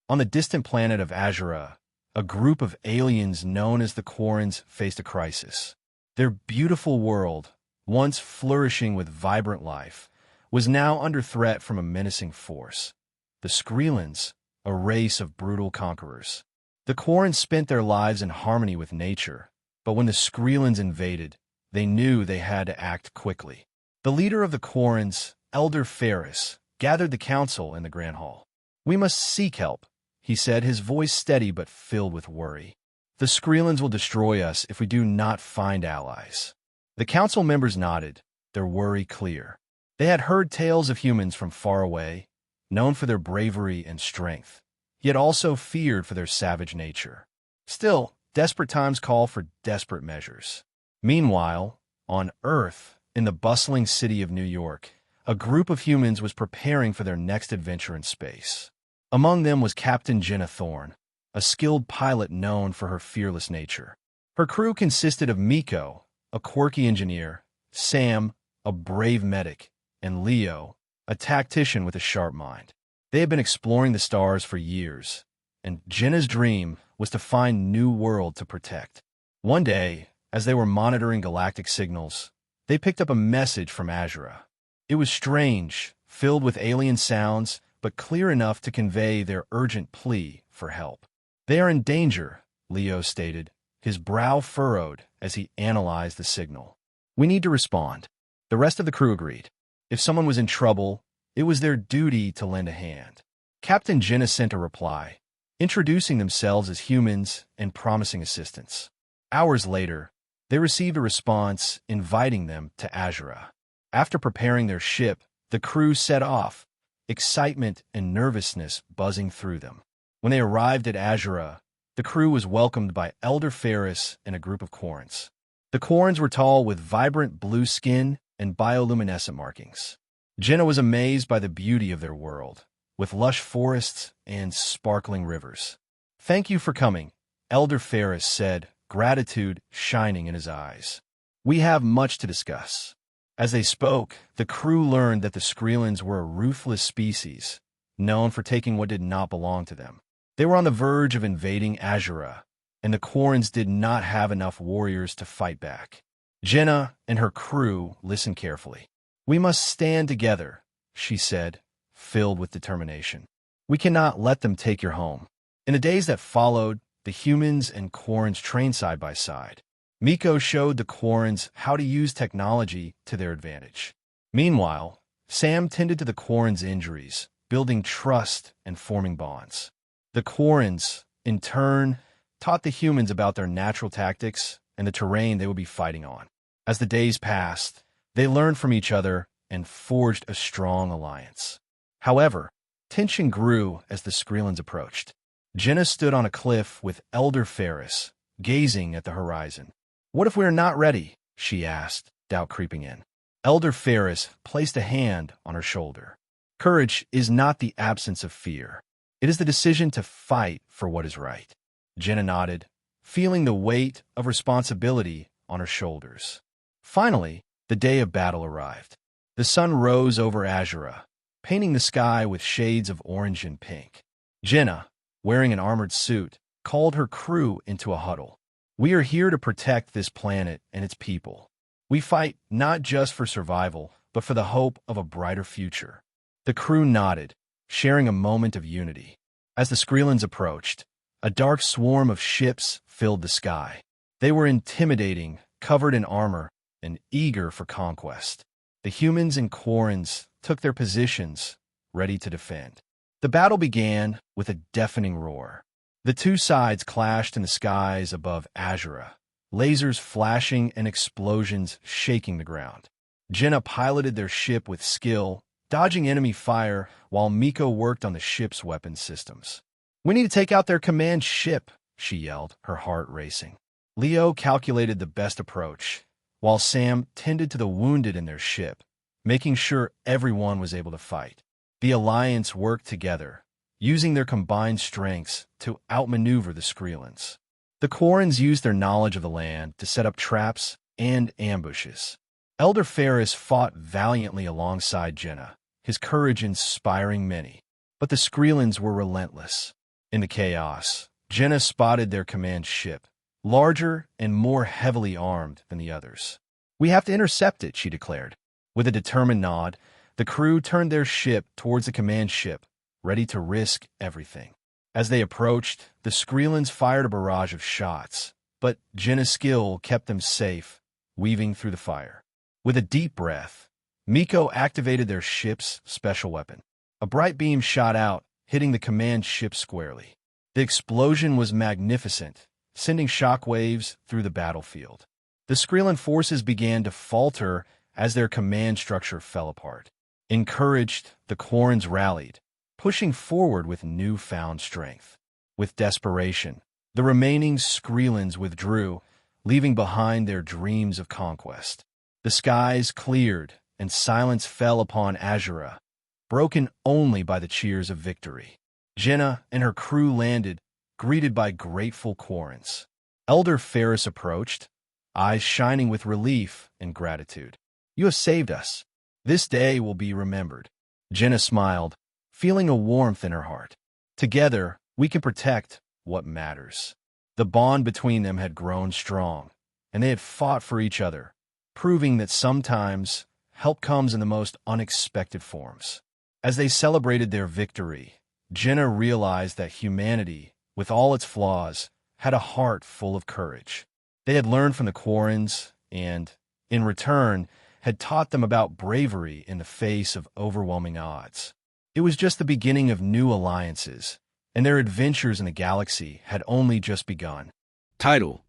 On the distant planet of Azura, a group of aliens known as the Quarrens faced a crisis. Their beautiful world, once flourishing with vibrant life, was now under threat from a menacing force. The Skrelans, a race of brutal conquerors. The Quarrens spent their lives in harmony with nature, but when the Skrelans invaded, they knew they had to act quickly. The leader of the Quarrens, Elder Ferris, gathered the council in the Grand Hall. "We must seek help," he said, his voice steady but filled with worry. "The Skrelans will destroy us if we do not find allies." The council members nodded, their worry clear. They had heard tales of humans from far away, known for their bravery and strength, yet also feared for their savage nature. Still, desperate times call for desperate measures. Meanwhile, on Earth, in the bustling city of New York, a group of humans was preparing for their next adventure in space. Among them was Captain Jenna Thorne, a skilled pilot known for her fearless nature. Her crew consisted of Miko, a quirky engineer, Sam, a brave medic, and Leo, a tactician with a sharp mind. They had been exploring the stars for years, and Jenna's dream was to find new world to protect. One day, as they were monitoring galactic signals, they picked up a message from Azura. It was strange, filled with alien sounds, but clear enough to convey their urgent plea for help. "They are in danger," Leo stated, his brow furrowed as he analyzed the signal. "We need to respond." The rest of the crew agreed. If someone was in trouble, it was their duty to lend a hand. Captain Jenna sent a reply, introducing themselves as humans and promising assistance. Hours later, they received a response inviting them to Azura. After preparing their ship, the crew set off, excitement and nervousness buzzing through them. When they arrived at Azura, the crew was welcomed by Elder Ferris and a group of Quarrens. The Quarrens were tall with vibrant blue skin and bioluminescent markings. Jenna was amazed by the beauty of their world, with lush forests and sparkling rivers. "Thank you for coming," Elder Ferris said, gratitude shining in his eyes. "We have much to discuss." As they spoke, the crew learned that the Skrelans were a ruthless species, known for taking what did not belong to them. They were on the verge of invading Azura, and the Quarrens did not have enough warriors to fight back. Jenna and her crew listened carefully. "We must stand together," she said, filled with determination. "We cannot let them take your home." In the days that followed, the humans and Quarrens trained side by side. Miko showed the Quarrens how to use technology to their advantage. Meanwhile, Sam tended to the Quarrens' injuries, building trust and forming bonds. The Quarrens, in turn, taught the humans about their natural tactics and the terrain they would be fighting on. As the days passed, they learned from each other and forged a strong alliance. However, tension grew as the Skrelans approached. Jenna stood on a cliff with Elder Ferris, gazing at the horizon. "What if we are not ready?" she asked, doubt creeping in. Elder Ferris placed a hand on her shoulder. "Courage is not the absence of fear. It is the decision to fight for what is right." Jenna nodded, feeling the weight of responsibility on her shoulders. Finally, the day of battle arrived. The sun rose over Azura, painting the sky with shades of orange and pink. Jenna, wearing an armored suit, called her crew into a huddle. "We are here to protect this planet and its people. We fight not just for survival, but for the hope of a brighter future." The crew nodded, sharing a moment of unity. As the Skrelans approached, a dark swarm of ships filled the sky. They were intimidating, covered in armor, and eager for conquest. The humans and Quarrens took their positions, ready to defend. The battle began with a deafening roar. The two sides clashed in the skies above Azura, lasers flashing and explosions shaking the ground. Jenna piloted their ship with skill, dodging enemy fire, while Miko worked on the ship's weapon systems. "We need to take out their command ship," she yelled, her heart racing. Leo calculated the best approach, while Sam tended to the wounded in their ship, making sure everyone was able to fight. The Alliance worked together, using their combined strengths to outmaneuver the Skrelans. The Quarrens used their knowledge of the land to set up traps and ambushes. Elder Ferris fought valiantly alongside Jenna, his courage inspiring many. But the Skrelans were relentless. In the chaos, Jenna spotted their command ship, larger and more heavily armed than the others. "We have to intercept it," she declared. With a determined nod, the crew turned their ship towards the command ship, ready to risk everything. As they approached, the Skrulans fired a barrage of shots, but Jenna's skill kept them safe, weaving through the fire. With a deep breath, Miko activated their ship's special weapon. A bright beam shot out, hitting the command ship squarely. The explosion was magnificent, sending shockwaves through the battlefield. The Skrulan forces began to falter as their command structure fell apart. Encouraged, the Quarrens rallied, pushing forward with newfound strength. With desperation, the remaining Skrulans withdrew, leaving behind their dreams of conquest. The skies cleared, and silence fell upon Azura, broken only by the cheers of victory. Jenna and her crew landed, greeted by grateful Quarrens. Elder Ferris approached, eyes shining with relief and gratitude. "You have saved us. This day will be remembered." Jenna smiled, feeling a warmth in her heart. Together, we can protect what matters. The bond between them had grown strong, and they had fought for each other, proving that sometimes help comes in the most unexpected forms. As they celebrated their victory, Jenna realized that humanity, with all its flaws, had a heart full of courage. They had learned from the Quarrens and, in return, had taught them about bravery in the face of overwhelming odds. It was just the beginning of new alliances, and their adventures in the galaxy had only just begun. Title: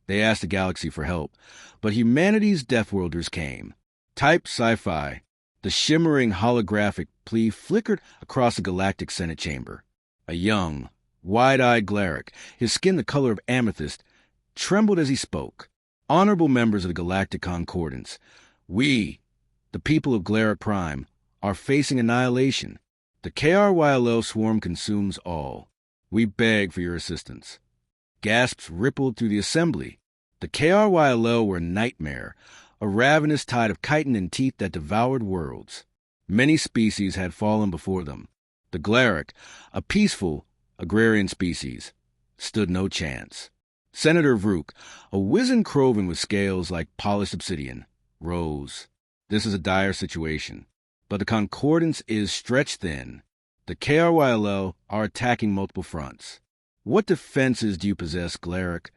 They asked the galaxy for help, but humanity's Deathworlders came. Type: Sci-Fi. The shimmering holographic plea flickered across the Galactic Senate chamber. A young, wide-eyed Galactic, his skin the color of amethyst, trembled as he spoke. "Honorable members of the Galactic Concordance, we, the people of Galactic Prime, are facing annihilation. The KRYLO swarm consumes all. We beg for your assistance." Gasps rippled through the assembly. The KRYLO were a nightmare, a ravenous tide of chitin and teeth that devoured worlds. Many species had fallen before them. The Galactic, a peaceful, agrarian species, stood no chance. Senator Vrook, a wizened Krovan with scales like polished obsidian, rose. "This is a dire situation, but the Concordance is stretched thin. The KRYLO are attacking multiple fronts. What defenses do you possess, Galactic?"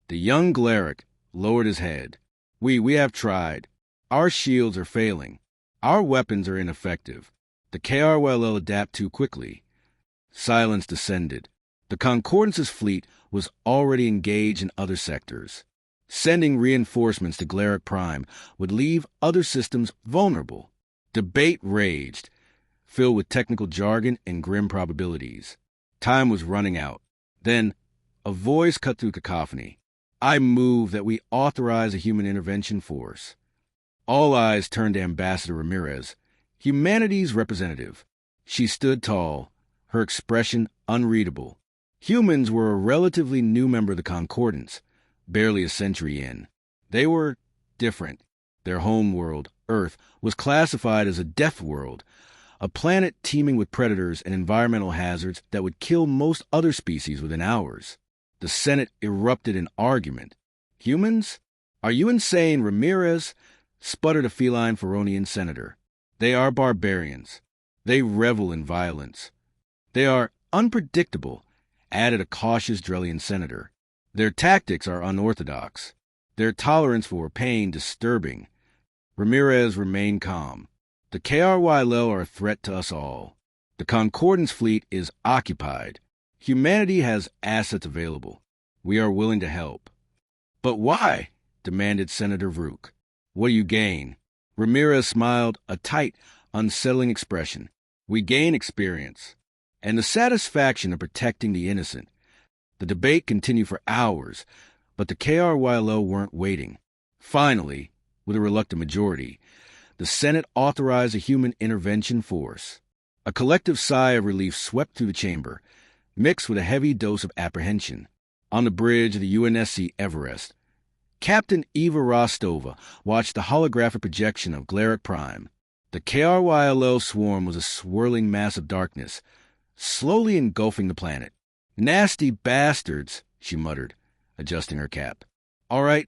The young Galactic lowered his head. We have tried. Our shields are failing. Our weapons are ineffective. The KRYLO adapt too quickly." Silence descended. The Concordance's fleet was already engaged in other sectors. Sending reinforcements to Galactic Prime would leave other systems vulnerable. Debate raged, filled with technical jargon and grim probabilities. Time was running out. Then, a voice cut through cacophony. "I move that we authorize a human intervention force." All eyes turned to Ambassador Ramirez, humanity's representative. She stood tall, her expression unreadable. Humans were a relatively new member of the Concordance, barely a century in. They were different. Their homeworld, Earth, was classified as a Deathworld, a planet teeming with predators and environmental hazards that would kill most other species within hours. The Senate erupted in argument. "Humans? Are you insane, Ramirez?" sputtered a feline Feronian senator. "They are barbarians. They revel in violence. They are unpredictable," added a cautious Drellian senator. "Their tactics are unorthodox. Their tolerance for pain disturbing." Ramirez remained calm. "The KRYLO are a threat to us all. The Concordance fleet is occupied. Humanity has assets available. We are willing to help." "But why?" demanded Senator Vrook. "What do you gain?" Ramirez smiled, a tight, unsettling expression. "We gain experience and the satisfaction of protecting the innocent." The debate continued for hours, but the KRYLO weren't waiting. Finally, with a reluctant majority, the Senate authorized a human intervention force. A collective sigh of relief swept through the chamber, mixed with a heavy dose of apprehension. On the bridge of the UNSC Everest, Captain Eva Rostova watched the holographic projection of Galactic Prime. The KRYLO swarm was a swirling mass of darkness, slowly engulfing the planet. Nasty bastards, she muttered, adjusting her cap. All right,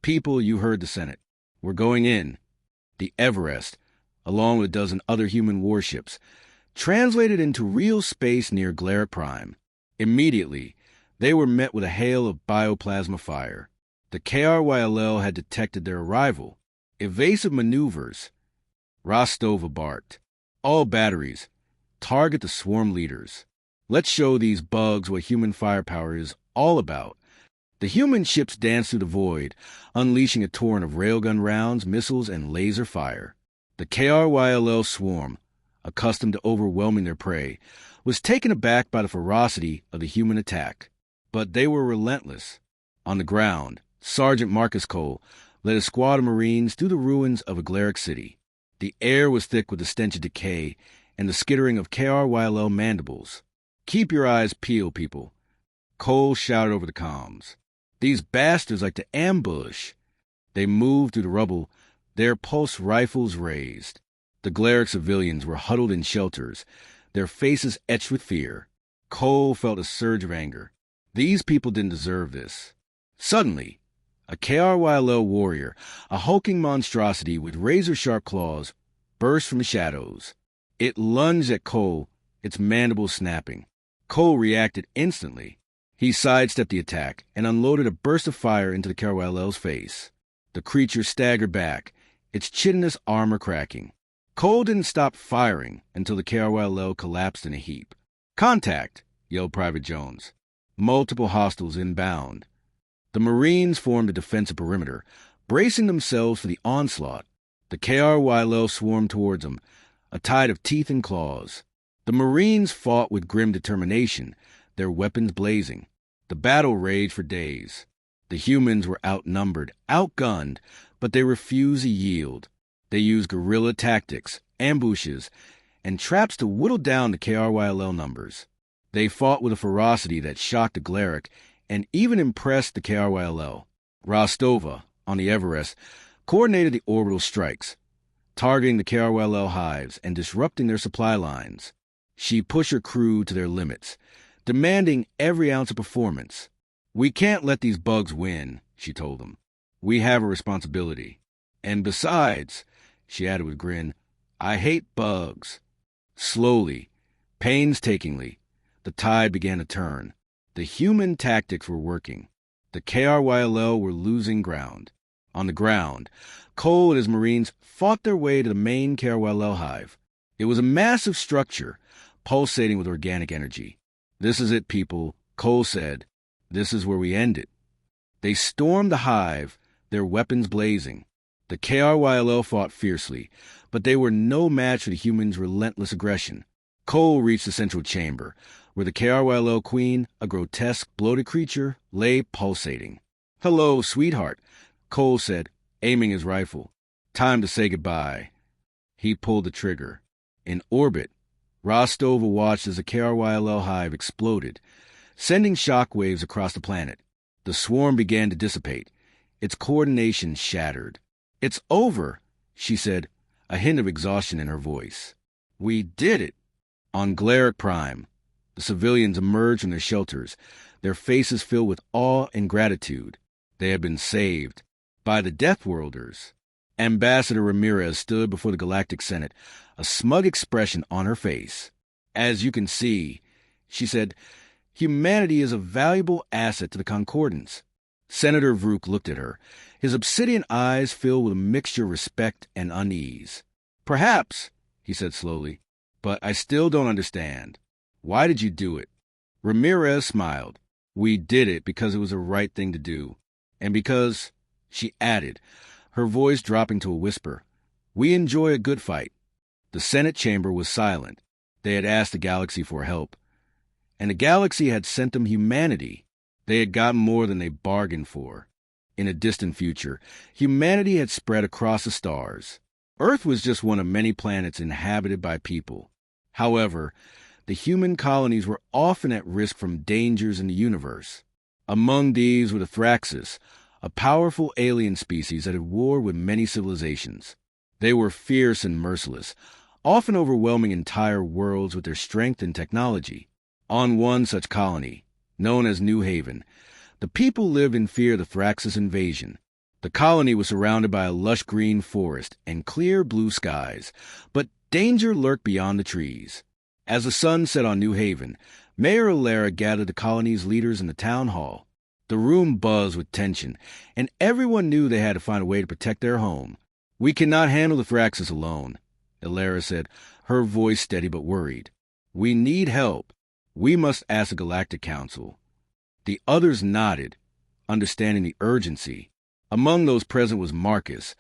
people, you heard the Senate. We're going in. The Everest, along with a dozen other human warships, translated into real space near Galactic Prime. Immediately, they were met with a hail of bioplasma fire. The KRYLL had detected their arrival. Evasive maneuvers. Rostova barked. All batteries. Target the swarm leaders. Let's show these bugs what human firepower is all about. The human ships danced through the void, unleashing a torrent of railgun rounds, missiles, and laser fire. The KRYLL swarm, accustomed to overwhelming their prey, was taken aback by the ferocity of the human attack. But they were relentless. On the ground, Sergeant Marcus Cole led a squad of Marines through the ruins of a Galactic city. The air was thick with the stench of decay and the skittering of KRYLL mandibles. Keep your eyes peeled, people, Cole shouted over the comms. These bastards like to ambush. They moved through the rubble, their pulse rifles raised. The Galactic civilians were huddled in shelters, their faces etched with fear. Cole felt a surge of anger. These people didn't deserve this. Suddenly, a KRYLL warrior, a hulking monstrosity with razor-sharp claws, burst from the shadows. It lunged at Cole, its mandibles snapping. Cole reacted instantly. He sidestepped the attack and unloaded a burst of fire into the KRYLL's face. The creature staggered back, its chitinous armor cracking. Cole didn't stop firing until the KRYLL collapsed in a heap. "Contact!" yelled Private Jones. Multiple hostiles inbound. The Marines formed a defensive perimeter, bracing themselves for the onslaught. The KRYLL swarmed towards them, a tide of teeth and claws. The Marines fought with grim determination, their weapons blazing. The battle raged for days. The humans were outnumbered, outgunned, but they refused to yield. They used guerrilla tactics, ambushes, and traps to whittle down the KRYLL numbers. They fought with a ferocity that shocked the Galactic and even impressed the KRYLL. Rostova, on the Everest, coordinated the orbital strikes, targeting the KRYLL hives and disrupting their supply lines. She pushed her crew to their limits, demanding every ounce of performance. "We can't let these bugs win," she told them. "We have a responsibility. And besides," she added with a grin, "I hate bugs." Slowly, painstakingly, the tide began to turn. The human tactics were working. The KRYLL were losing ground. On the ground, Cole and his Marines fought their way to the main KRYLL hive. It was a massive structure, pulsating with organic energy. "This is it, people," Cole said. "This is where we end it." They stormed the hive, their weapons blazing. The KRYLL fought fiercely, but they were no match for the humans' relentless aggression. Cole reached the central chamber, where the KRYLL queen, a grotesque, bloated creature, lay pulsating. "Hello, sweetheart," Cole said, aiming his rifle. "Time to say goodbye." He pulled the trigger. In orbit, Rostova watched as the KRYLL hive exploded, sending shockwaves across the planet. The swarm began to dissipate. Its coordination shattered. "It's over," she said, a hint of exhaustion in her voice. "We did it." On Galactic Prime, the civilians emerged from their shelters, their faces filled with awe and gratitude. They had been saved by the Deathworlders. Ambassador Ramirez stood before the Galactic Senate, a smug expression on her face. "As you can see," she said, "humanity is a valuable asset to the Concordance." Senator Vrook looked at her, his obsidian eyes filled with a mixture of respect and unease. "Perhaps," he said slowly, "but I still don't understand. Why did you do it?" Ramirez smiled. "We did it because it was the right thing to do. And because," she added, her voice dropping to a whisper, "we enjoy a good fight." The Senate chamber was silent. They had asked the galaxy for help, and the galaxy had sent them humanity. They had gotten more than they bargained for. In a distant future, humanity had spread across the stars. Earth was just one of many planets inhabited by people. However, the human colonies were often at risk from dangers in the universe. Among these were the Thraxis, a powerful alien species that had warred with many civilizations. They were fierce and merciless, often overwhelming entire worlds with their strength and technology. On one such colony, known as New Haven, the people lived in fear of the Thraxus invasion. The colony was surrounded by a lush green forest and clear blue skies, but danger lurked beyond the trees. As the sun set on New Haven, Mayor Alara gathered the colony's leaders in the town hall. The room buzzed with tension, and everyone knew they had to find a way to protect their home. "We cannot handle the Thraxus alone," Alara said, her voice steady but worried. "We need help. We must ask the Galactic Council." The others nodded, understanding the urgency. Among those present was Marcus,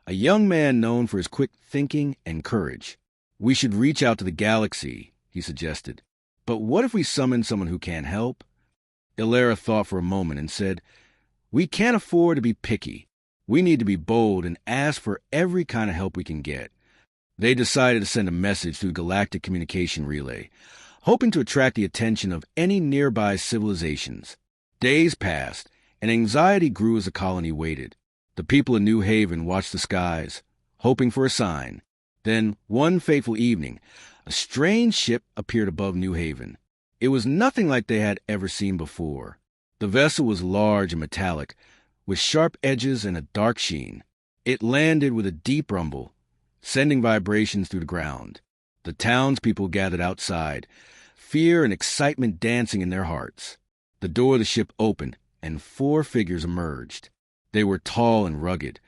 a young man known for his quick thinking and courage. "We should reach out to the galaxy," he suggested. "But what if we summon someone who can't help?" Alara thought for a moment and said, "We can't afford to be picky. We need to be bold and ask for every kind of help we can get." They decided to send a message through Galactic Communication Relay, hoping to attract the attention of any nearby civilizations. Days passed, and anxiety grew as the colony waited. The people in New Haven watched the skies, hoping for a sign. Then, one fateful evening, a strange ship appeared above New Haven. It was nothing like they had ever seen before. The vessel was large and metallic, with sharp edges and a dark sheen. It landed with a deep rumble, sending vibrations through the ground. The townspeople gathered outside, fear and excitement dancing in their hearts. The door of the ship opened, and 4 figures emerged. They were tall and rugged,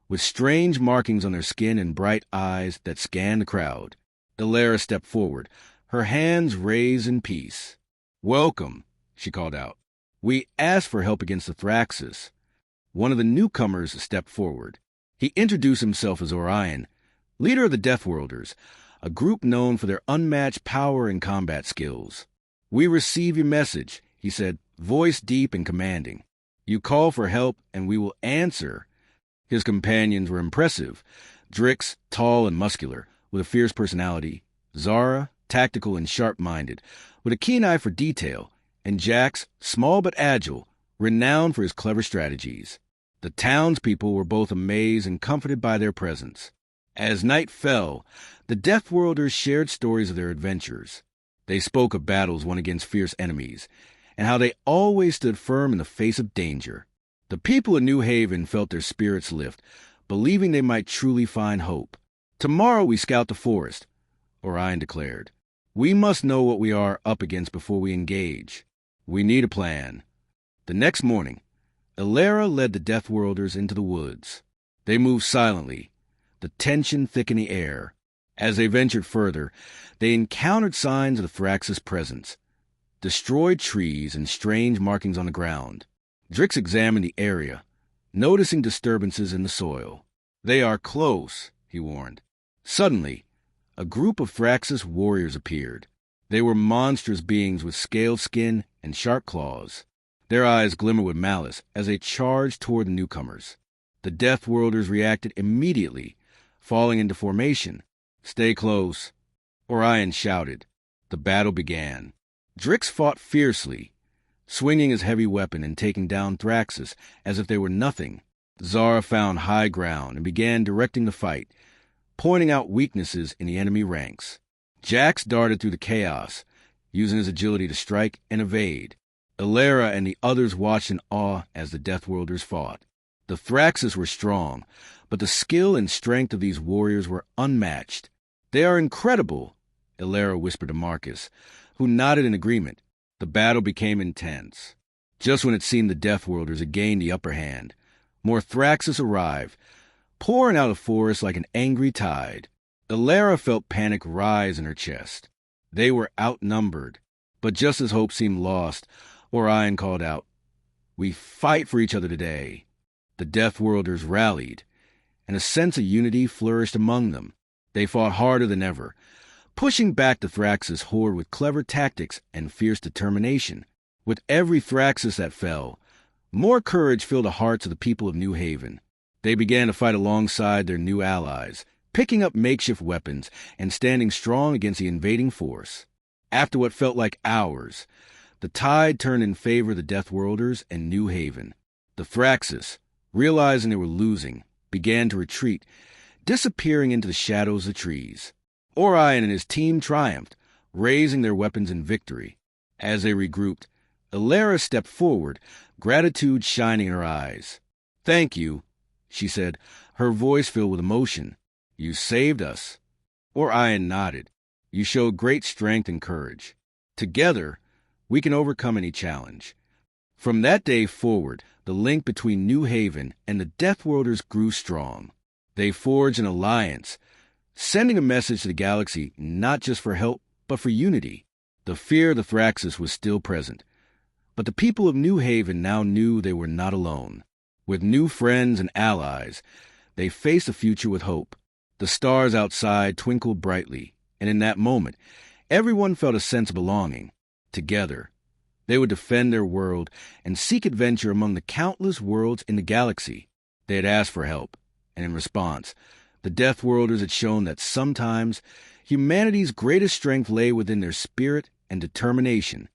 with strange markings on their skin and bright eyes that scanned the crowd. Alara stepped forward, her hands raised in peace. "Welcome," she called out. "We asked for help against the Thraxus." One of the newcomers stepped forward. He introduced himself as Orion, leader of the Deathworlders, a group known for their unmatched power and combat skills. "We receive your message," he said, voice deep and commanding. "You call for help, and we will answer." His companions were impressive. Drix, tall and muscular, with a fierce personality. Zara, tactical and sharp-minded, with a keen eye for detail. And Jax, small but agile, renowned for his clever strategies. The townspeople were both amazed and comforted by their presence. As night fell, the Deathworlders shared stories of their adventures. They spoke of battles won against fierce enemies, and how they always stood firm in the face of danger. The people of New Haven felt their spirits lift, believing they might truly find hope. "Tomorrow we scout the forest," Orion declared. "We must know what we are up against before we engage. We need a plan." The next morning, Alara led the Deathworlders into the woods. They moved silently, the tension thick in the air. As they ventured further, they encountered signs of the Thraxus' presence. Destroyed trees and strange markings on the ground. Drix examined the area, noticing disturbances in the soil. "They are close," he warned. Suddenly, a group of Thraxus warriors appeared. They were monstrous beings with scaled skin and sharp claws. Their eyes glimmered with malice as they charged toward the newcomers. The Deathworlders reacted immediately, falling into formation. "Stay close," Orion shouted. The battle began. Drix fought fiercely, swinging his heavy weapon and taking down Thraxus as if they were nothing. Zara found high ground and began directing the fight, pointing out weaknesses in the enemy ranks. Jax darted through the chaos, using his agility to strike and evade. Alara and the others watched in awe as the Deathworlders fought. The Thraxus were strong, but the skill and strength of these warriors were unmatched. "They are incredible," Alara whispered to Marcus, who nodded in agreement. The battle became intense. Just when it seemed the Deathworlders had gained the upper hand, more Thraxus arrived, pouring out of the forest like an angry tide. Alara felt panic rise in her chest. They were outnumbered, but just as hope seemed lost, Orion called out, "We fight for each other today." The Deathworlders rallied, and a sense of unity flourished among them. They fought harder than ever, pushing back the Thraxus horde with clever tactics and fierce determination. With every Thraxus that fell, more courage filled the hearts of the people of New Haven. They began to fight alongside their new allies, picking up makeshift weapons and standing strong against the invading force. After what felt like hours, the tide turned in favor of the Deathworlders and New Haven. The Thraxus, realizing they were losing, began to retreat, disappearing into the shadows of the trees. Orion and his team triumphed, raising their weapons in victory. As they regrouped, Elara stepped forward, gratitude shining in her eyes. "Thank you," she said, her voice filled with emotion. "You saved us." Orion nodded. "You showed great strength and courage. Together, we can overcome any challenge." From that day forward, the link between New Haven and the Deathworlders grew strong. They forged an alliance, sending a message to the galaxy not just for help, but for unity. The fear of the Thraxus was still present, but the people of New Haven now knew they were not alone. With new friends and allies, they faced the future with hope. The stars outside twinkled brightly, and in that moment, everyone felt a sense of belonging. Together, they would defend their world and seek adventure among the countless worlds in the galaxy. They had asked for help, and in response, the Deathworlders had shown that sometimes humanity's greatest strength lay within their spirit and determination